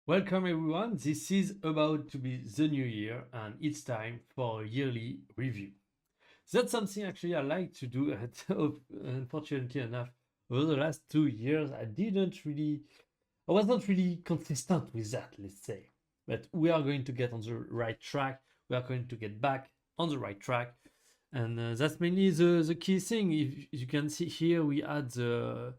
Welcome everyone. This is about to be the new year and it's time for a yearly review. That's something actually I like to do unfortunately enough over the last 2 years I was not really consistent with that, let's say. But we are going to get on the right track. We are going to get back on the right track. And that's mainly the key thing. If you can see here, we had the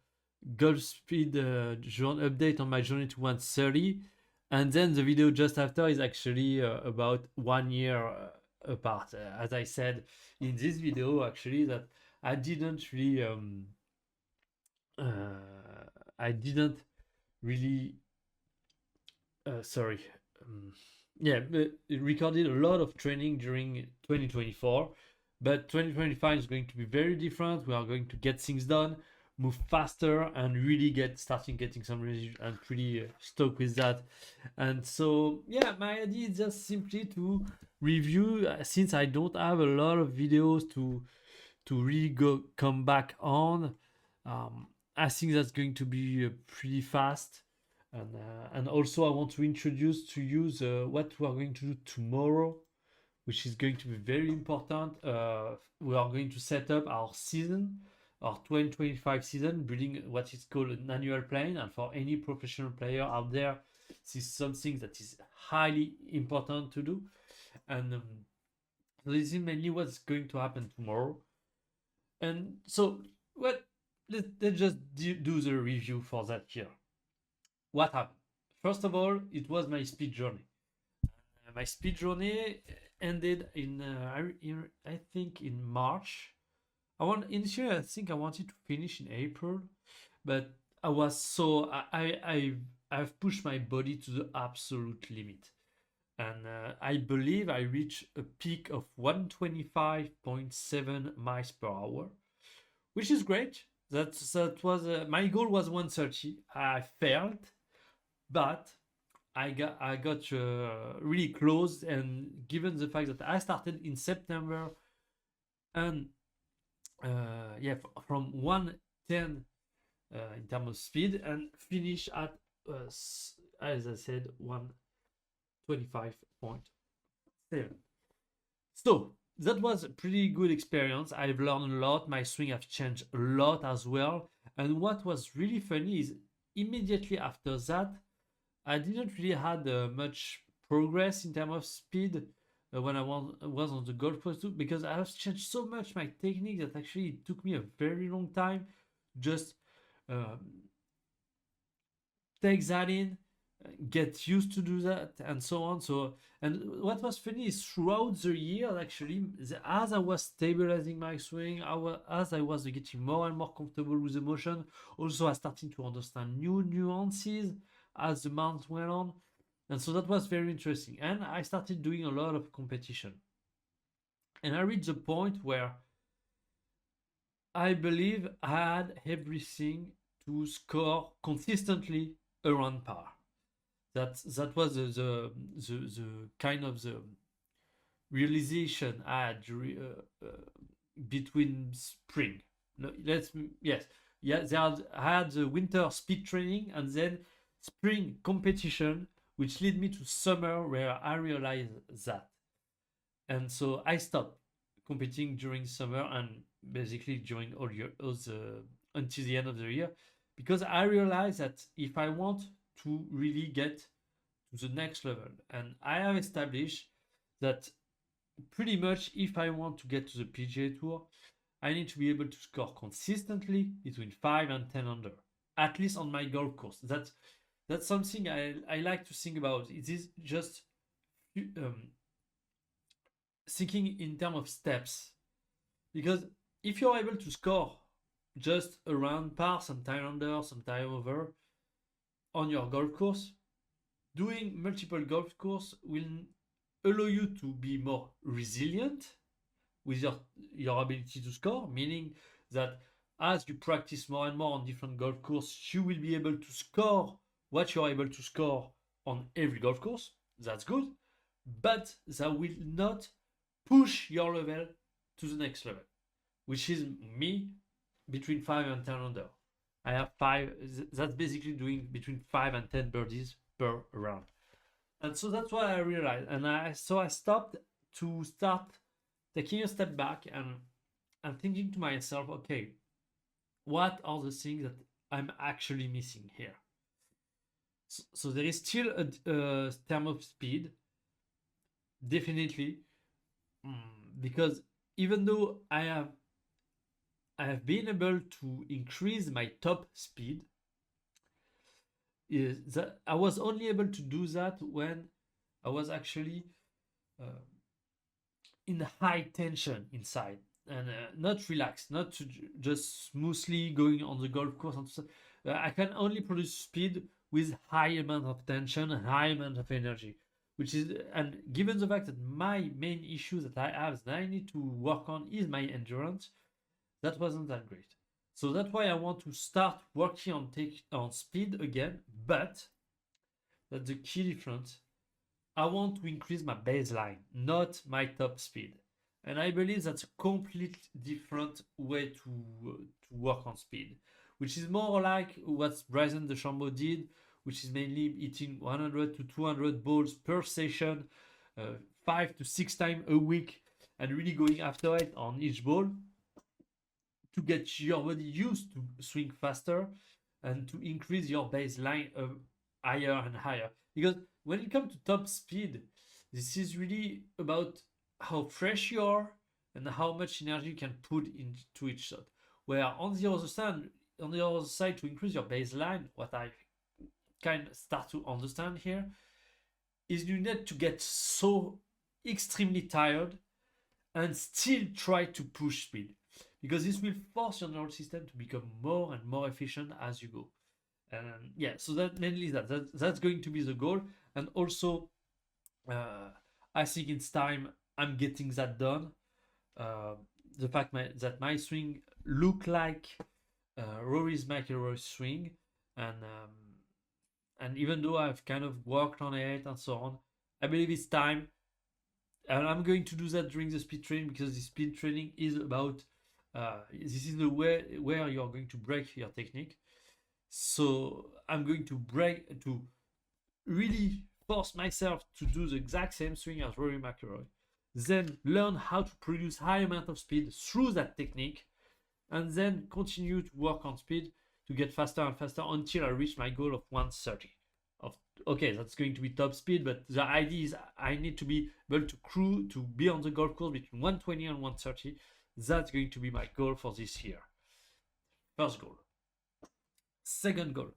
golf speed update on my journey to 130, and then the video just after is actually about 1 year apart. As I said in this video, actually, that I didn't really, I didn't really, sorry, um, yeah, it recorded a lot of training during 2024, but 2025 is going to be very different. We are going to get things done, move faster, and really starting getting some results. I'm pretty stoked with that. And so yeah, my idea is just simply to review, since I don't have a lot of videos to really come back on. I think that's going to be pretty fast. And also I want to introduce to you what we are going to do tomorrow, which is going to be very important. We are going to set up our season, our 2025 season, building what is called an annual plan. And for any professional player out there, this is something that is highly important to do. And so this is mainly what's going to happen tomorrow. And so, what? Let's just do the review for that year. What happened? First of all, it was my speed journey. My speed journey ended I think in March. Initially I think I wanted to finish in April, but I was so I've pushed my body to the absolute limit, and I believe I reached a peak of 125.7 miles per hour, which is great. That was my goal was 130. I failed, but I got really close, and given the fact that I started in September, and yeah, from 110 in terms of speed, and finish at as I said 125.7. So that was a pretty good experience. I've learned a lot. My swing have changed a lot as well. And what was really funny is immediately after that, I didn't really had much progress in terms of speed when I was on the golf course too, because I have changed so much my technique that actually it took me a very long time just um, take that in, get used to do that, and so on. So, and what was funny is throughout the year, actually, as I was stabilizing my swing, as I was getting more and more comfortable with the motion, also I started to understand new nuances as the months went on. And so that was very interesting. And I started doing a lot of competition. And I reached the point where I believe I had everything to score consistently around par. That was the kind of the realization I had between spring. No, yes, yeah. I had the winter speed training and then spring competition, which led me to summer where I realized that, and so I stopped competing during summer and basically during all the until the end of the year, because I realized that if I want to really get to the next level, and I have established that pretty much if I want to get to the PGA Tour, I need to be able to score consistently between 5 and 10 under, at least on my golf course. That's something I like to think about. It is just um, thinking in terms of steps, because if you're able to score just around par, some time under, some time over on your golf course, doing multiple golf course will allow you to be more resilient with your ability to score, meaning that as you practice more and more on different golf courses, you will be able to score what you're able to score on every golf course. That's good, but that will not push your level to the next level, which is me between 5 and 10 under. I have five. That's basically doing between 5 and 10 birdies per round. And so that's what I realized. And I stopped to start taking a step back and thinking to myself, okay, what are the things that I'm actually missing here? So there is still a term of speed, definitely, because even though I have been able to increase my top speed, is that I was only able to do that when I was actually uh, in high tension inside and not relaxed, not just smoothly going on the golf course. And so, I can only produce speed with high amount of tension and high amount of energy, which is, and given the fact that my main issue that I have that I need to work on is my endurance, that wasn't that great. So that's why I want to start working on speed again, but that's the key difference. I want to increase my baseline, not my top speed. And I believe that's a completely different way to work on speed, which is more like what Bryson DeChambeau did, which is mainly hitting 100 to 200 balls per session, 5 to 6 times a week, and really going after it on each ball to get your body used to swing faster and to increase your baseline higher and higher. Because when it comes to top speed, this is really about how fresh you are and how much energy you can put into each shot. Where on the other side, to increase your baseline, what I kind of start to understand here is you need to get so extremely tired and still try to push speed, because this will force your nervous system to become more and more efficient as you go. And yeah, so that mainly that's going to be the goal. And also, I think it's time I'm getting that done. Uh, the fact that my swing look like Rory's McIlroy swing, and even though I've kind of worked on it and so on, I believe it's time. And I'm going to do that during the speed training, because the speed training is about this is the way where you're going to break your technique. So I'm going to really force myself to do the exact same swing as Rory McIlroy, then learn how to produce high amount of speed through that technique, and then continue to work on speed to get faster and faster until I reach my goal of 130. Okay, that's going to be top speed, but the idea is I need to be able to be on the golf course between 120 and 130. That's going to be my goal for this year. First goal. Second goal.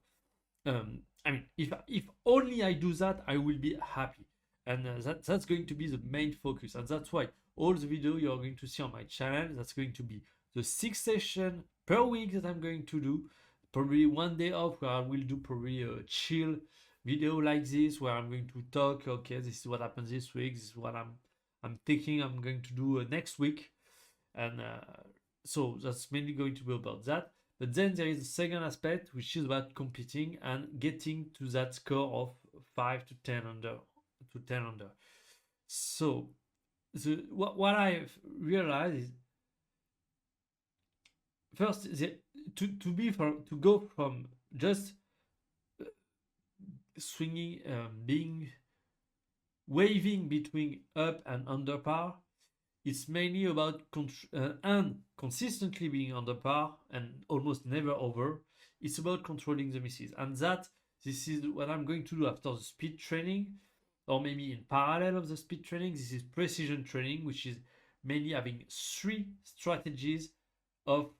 I mean, if only I do that, I will be happy, and that's going to be the main focus, and that's why all the video you're going to see on my channel, that's going to be the 6 sessions per week that I'm going to do. Probably one day off where I will do probably a chill video like this, where I'm going to talk. Okay, this is what happened this week. This is what I'm thinking I'm going to do next week, and so that's mainly going to be about that. But then there is a second aspect, which is about competing and getting to that score of 5 to 10 under. So what I've realized is, first, to go from just swinging, being waving between up and under par. It's mainly about and consistently being under par and almost never over. It's about controlling the misses, and this is what I'm going to do after the speed training, or maybe in parallel of the speed training. This is precision training, which is mainly having 3 strategies of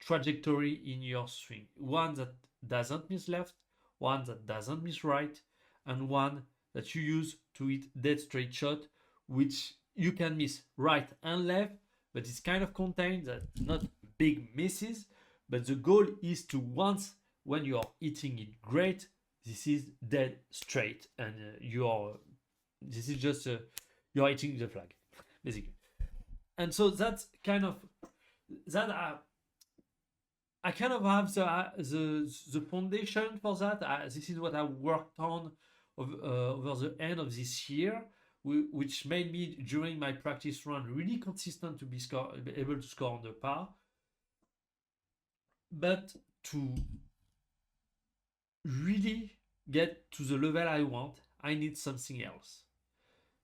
trajectory in your swing. One that doesn't miss left, one that doesn't miss right, and one that you use to hit dead straight shot, which you can miss right and left, but it's kind of contained, that not big misses. But the goal is to, once when you are hitting it great, this is dead straight, and this is just you're hitting the flag, basically. And so that's kind of that. I kind of have the foundation for that. This is what I worked on over the end of this year, which made me, during my practice run, really consistent to be able to score under par. But to really get to the level I want, I need something else.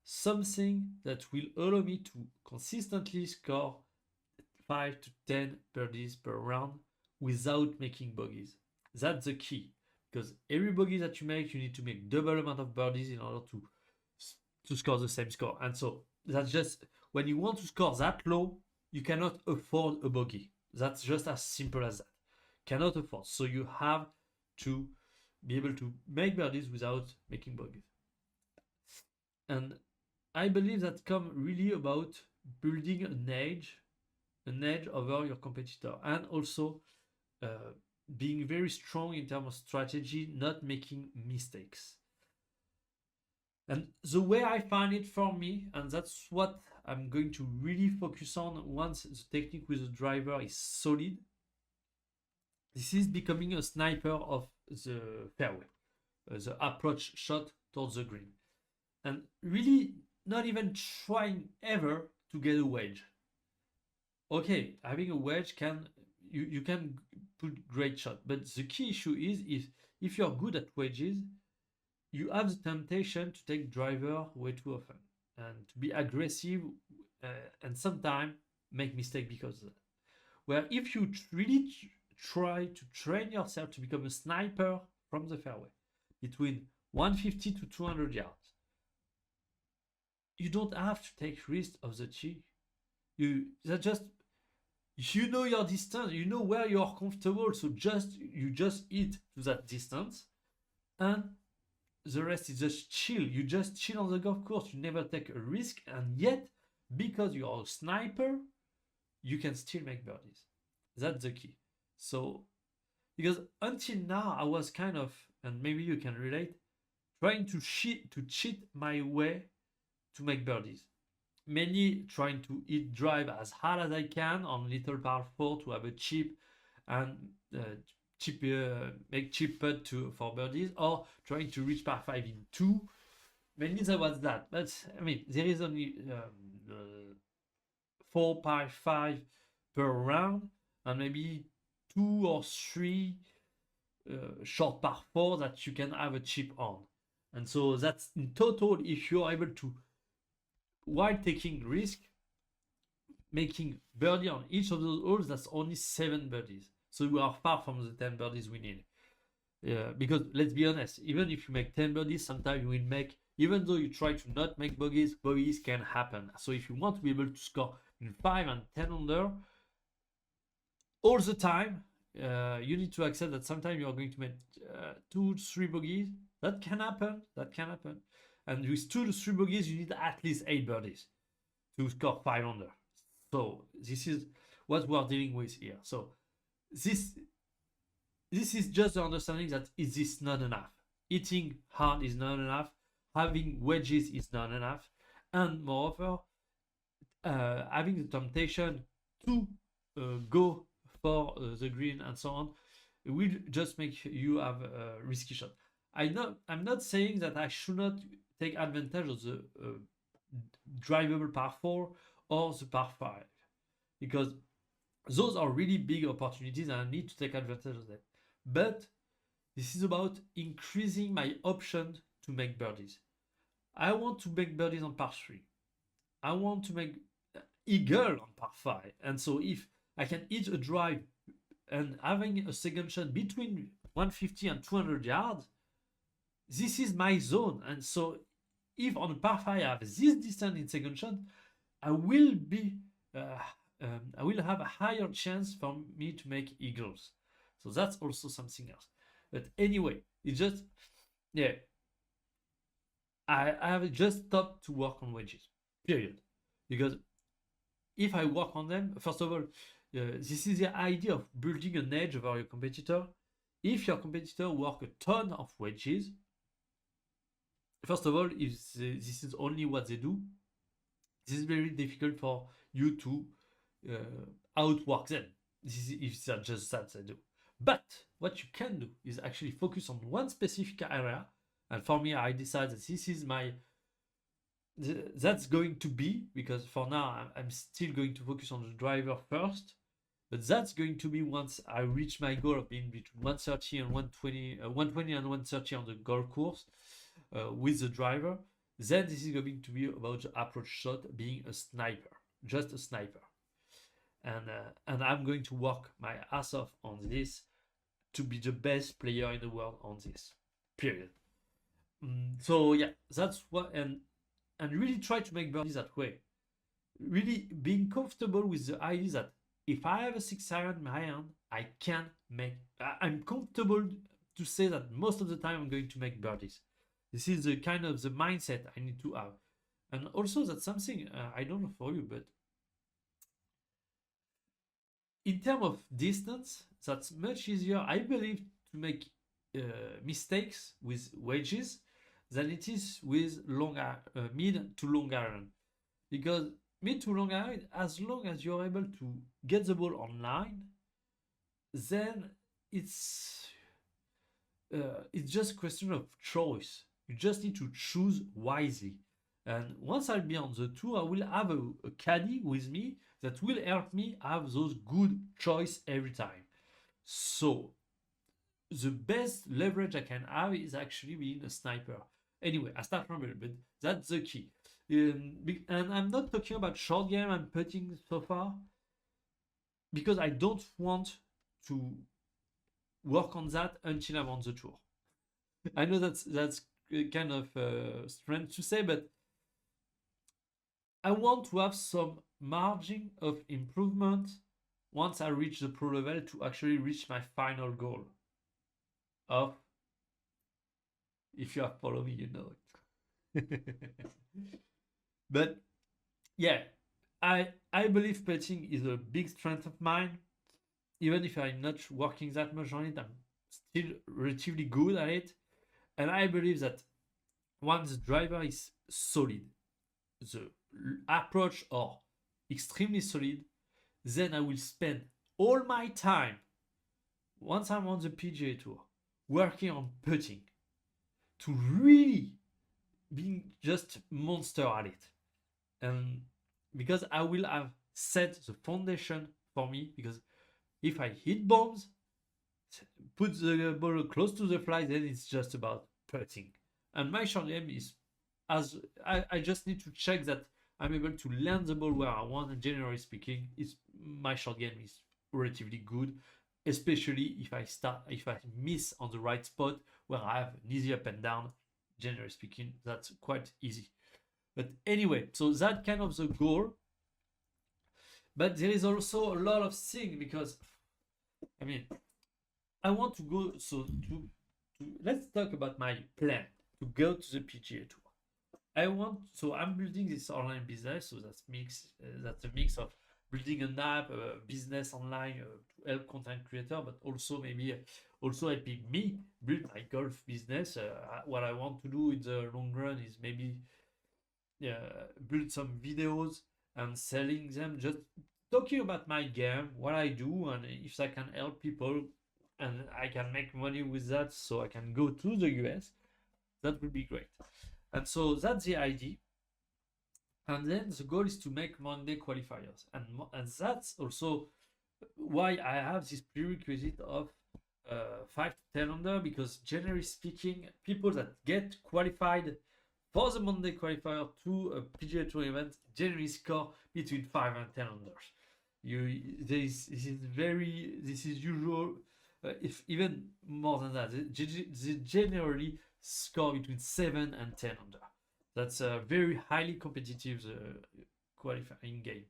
Something that will allow me to consistently score 5 to 10 birdies per round without making bogeys. That's the key. Because every bogey that you make, you need to make double amount of birdies in order to score the same score. And so that's just when you want to score that low, you cannot afford a bogey. That's just as simple as that. Cannot afford. So you have to be able to make birdies without making bogeys. And I believe that comes really about building an edge over your competitor, and also being very strong in terms of strategy, not making mistakes. And the way I find it for me, and that's what I'm going to really focus on once the technique with the driver is solid, this is becoming a sniper of the fairway, the approach shot towards the green. And really not even trying ever to get a wedge. Okay, having a wedge you can put great shot, but the key issue is if you're good at wedges, you have the temptation to take driver way too often and to be aggressive, and sometimes make mistake because of that. Where if you really try to train yourself to become a sniper from the fairway between 150 to 200 yards, you don't have to take risks of the tee. You know your distance, you know where you are comfortable, so you just hit to that distance, and the rest is just chill. You just chill on the golf course. You never take a risk, and yet because you are a sniper, you can still make birdies. That's the key. So because until now I was kind of, and maybe you can relate, trying to cheat my way to make birdies. Mainly trying to hit drive as hard as I can on little par 4 to have a chip and make chip putt for birdies, or trying to reach par 5 in 2. Mainly that was that. But I mean, there is only 4 par 5 per round, and maybe 2 or 3 short par 4 that you can have a chip on. And so that's in total, if you're able to, while taking risk, making birdie on each of those holes, that's only 7 birdies. So we are far from the 10 birdies we need. Because let's be honest, even if you make 10 birdies, sometimes you will make, even though you try to not make bogeys can happen. So if you want to be able to score in 5 and 10 under all the time, you need to accept that sometimes you're going to make 2 to 3 bogeys. That can happen. And with 2 to 3 bogeys, you need at least 8 birdies to score 5 under. So this is what we are dealing with here. So this is just the understanding that this is not enough. Hitting hard is not enough. Having wedges is not enough. And moreover, having the temptation to go for the green and so on, it will just make you have a risky shot. I'm not saying that I should not take advantage of the drivable par 4 or the par 5, because those are really big opportunities and I need to take advantage of them. But this is about increasing my option to make birdies. I want to make birdies on par 3. I want to make eagle on par 5. And so if I can hit a drive and having a second shot between 150 and 200 yards, this is my zone. And so if on par 5 I have this distance in second shot, I will have a higher chance for me to make eagles. So that's also something else. But anyway, it's just, yeah, I have just stopped to work on wedges, period. Because if I work on them, first of all, this is the idea of building an edge over your competitor. If your competitor work a ton of wedges, first of all, if this is only what they do, this is very difficult for you to outwork them. This is if they're just that they do. But what you can do is actually focus on one specific area. And for me, I decided that this is that's going to be, because for now I'm still going to focus on the driver first, But that's going to be once I reach my goal of being between 130 and 120, 120 and 130 on the golf course with the driver. Then this is going to be about the approach shot being a sniper, just a sniper. And I'm going to work my ass off on this to be the best player in the world on this. Period. So yeah, that's what, and really try to make birdies that way. Really being comfortable with the idea that if I have a 6-iron in my hand, I can make. I'm comfortable to say that most of the time I'm going to make birdies. This is the kind of the mindset I need to have, and also that's something I don't know for you, but in terms of distance, that's much easier, I believe, to make mistakes with wedges than it is with mid to long iron, because mid to long iron, as long as you're able to get the ball online, then it's just a question of choice. You just need to choose wisely. And once I'll be on the tour, I will have a caddy with me that will help me have those good choice every time. So the best leverage I can have is actually being a sniper. Anyway, I start from it, but that's the key. And I'm not talking about short game and putting so far, because I don't want to work on that until I'm on the tour. I know that's kind of strange to say, but I want to have some margin of improvement once I reach the pro level to actually reach my final goal of, if you have followed me, you know it. But yeah, I believe putting is a big strength of mine. Even if I'm not working that much on it, I'm still relatively good at it. And I believe that once the driver is solid, the approach are extremely solid, then I will spend all my time, once I'm on the PGA Tour, working on putting to really being just monster at it. And because I will have set the foundation for me, because if I hit bombs, put the ball close to the fly, then it's just about putting. And my short game is, as I just need to check that I'm able to land the ball where I want, and generally speaking, my short game is relatively good, especially if I miss on the right spot where I have an easy up and down. Generally speaking, that's quite easy. But anyway, so that kind of the goal. But there is also a lot of things, because I mean, I want to go, so to let's talk about my plan to go to the PGA Tour. So I'm building this online business, so that's a mix of building an app, a business online to help content creator, but also maybe also helping me build my golf business. What I want to do in the long run is maybe build some videos and selling them, just talking about my game, what I do, and if I can help people and I can make money with that, so I can go to the US, that would be great. And so that's the idea. And then the goal is to make Monday qualifiers, and that's also why I have this prerequisite of 5 to 10 under, because generally speaking, people that get qualified for the Monday qualifier to a PGA Tour event generally score between 5 and 10 unders. This is usual, if even more than that. They generally score between 7 and 10 under. That's a very highly competitive qualifying game.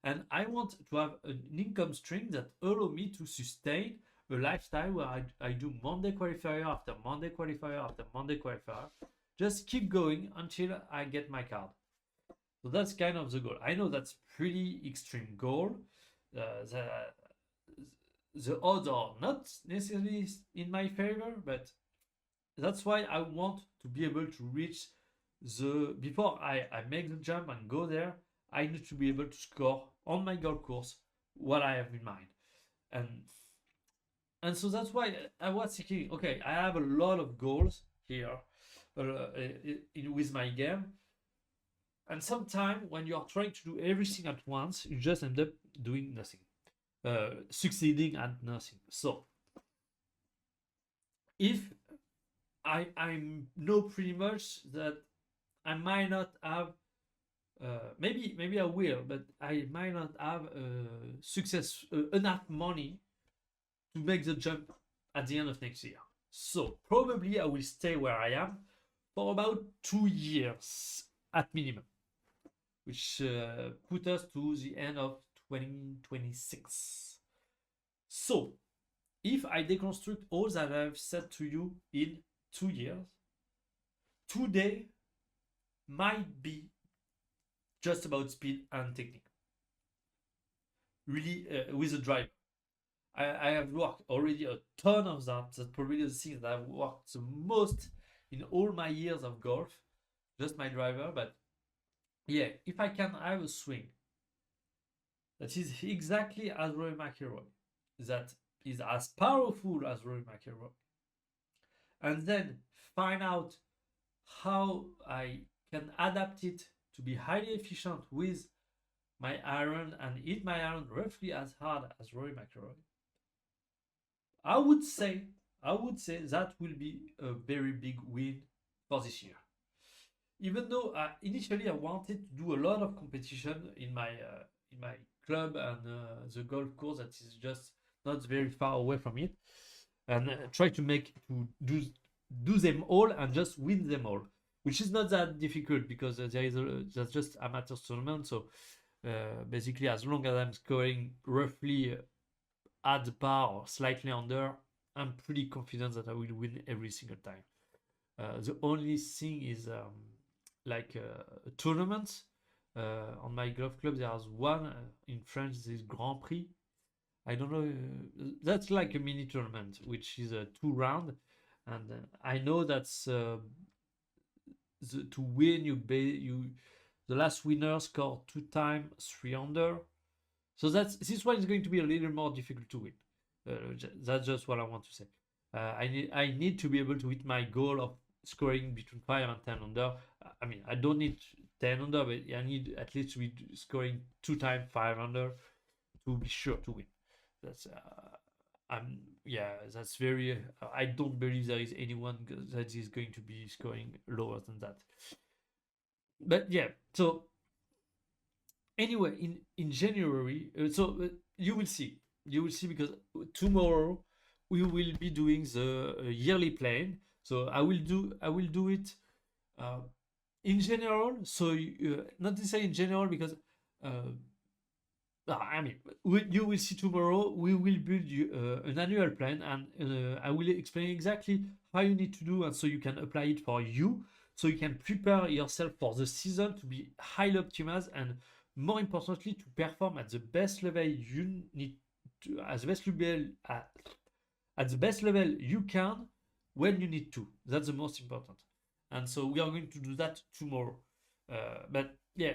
And I want to have an income stream that allow me to sustain a lifestyle where I do Monday qualifier after Monday qualifier after Monday qualifier. Just keep going until I get my card. So that's kind of the goal. I know that's pretty extreme goal. The odds are not necessarily in my favor, but that's why I want to be able to reach before I make the jump and go there, I need to be able to score on my golf course what I have in mind. And so that's why I was thinking, okay, I have a lot of goals here with my game. And sometimes when you are trying to do everything at once, you just end up doing nothing. succeeding at nothing. So if I know pretty much that I might not have maybe I will, but I might not have success enough money to make the jump at the end of next year. So probably I will stay where I am for about 2 years at minimum, which put us to the end of 2026. So if I deconstruct all that I've said to you in 2 years, today might be just about speed and technique. Really, with a driver. I have worked already a ton of that. That's probably the thing that I've worked the most in all my years of golf. Just my driver. But yeah, if I can have a swing that is exactly as Rory McIlroy, that is as powerful as Rory McIlroy, and then find out how I can adapt it to be highly efficient with my iron and hit my iron roughly as hard as Rory McIlroy, I would say that will be a very big win for this year. Even though initially I wanted to do a lot of competition in my club and the golf course that is just not very far away from it, and try to do them all and just win them all, which is not that difficult because that's just amateur tournament. So basically, as long as I'm scoring roughly at the par or slightly under, I'm pretty confident that I will win every single time. The only thing is like a tournament. On my golf club, there's one in France, this Grand Prix. I don't know. That's like a mini tournament, which is a 2 round, and I know that's to win the last winner score 2 times 3 under. So this one is going to be a little more difficult to win. That's just what I want to say. I need to be able to hit my goal of scoring between 5 and 10 under. I mean, I don't need 10 under, but I need at least to be scoring 2 times 5 under to be sure to win. That's that's very. I don't believe there is anyone that is going to be scoring lower than that. But yeah, so anyway, in January, you will see because tomorrow we will be doing the yearly plan. So I will do it in general. So not to say in general because I mean you will see tomorrow. We will build an annual plan, and I will explain exactly how you need to do, and so you can apply it for you. So you can prepare yourself for the season to be highly optimized and more importantly to perform at the best level you need to, at the best level you can when you need to. That's the most important. And so we are going to do that tomorrow. But yeah,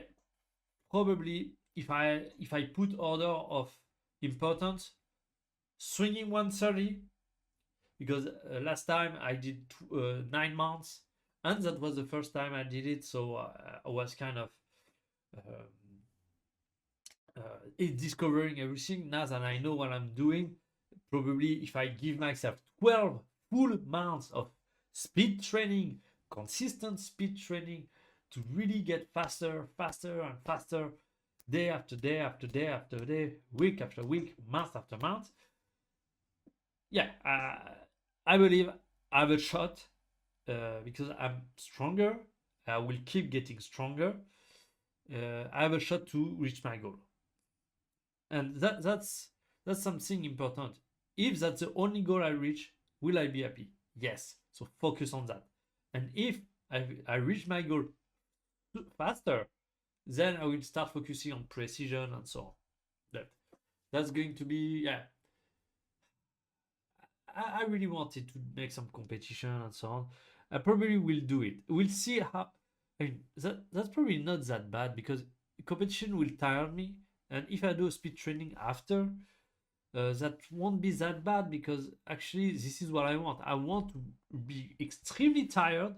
probably if I put order of importance, swinging 130, because last time I did 9 months, and that was the first time I did it, so I was kind of discovering everything. Now that I know what I'm doing, probably if I give myself 12 full months of speed training, consistent speed training, to really get faster and faster, day after day after day after day, week after week, month after month, yeah, I believe I have a shot because I'm stronger. I will keep getting stronger. I have a shot to reach my goal, and that's something important. If that's the only goal I reach, will I be happy? Yes. So focus on that. And if I reach my goal faster, then I will start focusing on precision and so on. That's going to be, yeah. I really wanted to make some competition and so on. I probably will do it. We'll see how. I mean, that's probably not that bad because competition will tire me, and if I do a speed training after, that won't be that bad because actually this is what I want. I want to be extremely tired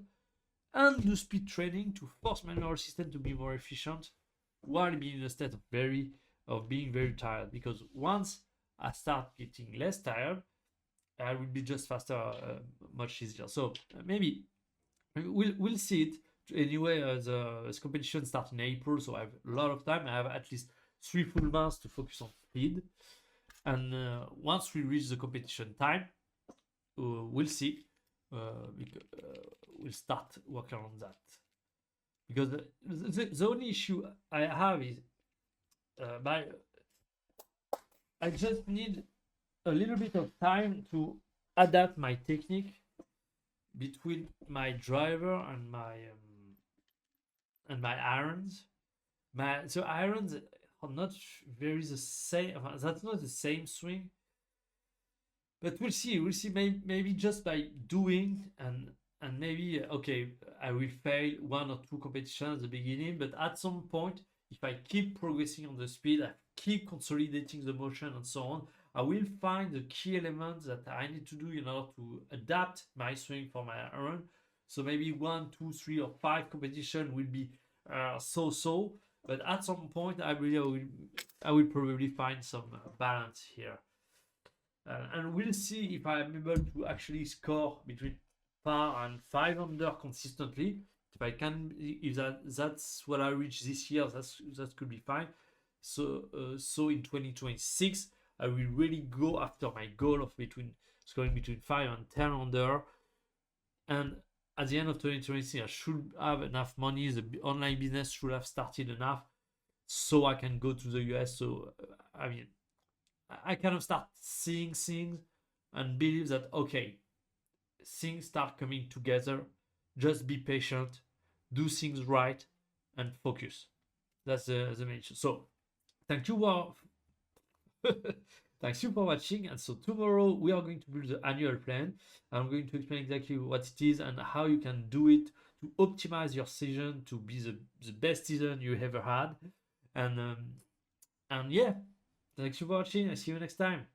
and do speed training to force my nervous system to be more efficient while being in a state of being very tired. Because once I start getting less tired, I will be just faster, much easier. So maybe we'll see it. Anyway, the competition starts in April, so I have a lot of time. I have at least 3 full months to focus on speed. And once we reach the competition time, we'll see. We'll start working on that. Because the only issue I have is I just need a little bit of time to adapt my technique between my driver and my irons. So irons are not very the same. That's not the same swing. But we'll see. We'll see. Maybe just by doing and maybe okay, I will fail 1 or 2 competitions at the beginning, but at some point, if I keep progressing on the speed, I keep consolidating the motion and so on, I will find the key elements that I need to do in order to adapt my swing for my iron. So maybe 1, 2, 3, or 5 competition will be so, but at some point, I will probably find some balance here. And we'll see if I'm able to actually score between par and 5 under consistently. If I can, if that's what I reach this year, that could be fine. So in 2026, I will really go after my goal of scoring between 5 and 10 under. And at the end of 2026, I should have enough money. The online business should have started enough, so I can go to the US. So I mean, I kind of start seeing things and believe that okay, things start coming together. Just be patient, do things right, and focus. That's the main issue. So thank you for thanks you for watching. And so tomorrow we are going to build the annual plan. I'm going to explain exactly what it is and how you can do it to optimize your season to be the best season you ever had. And yeah, thanks for watching. I see you next time.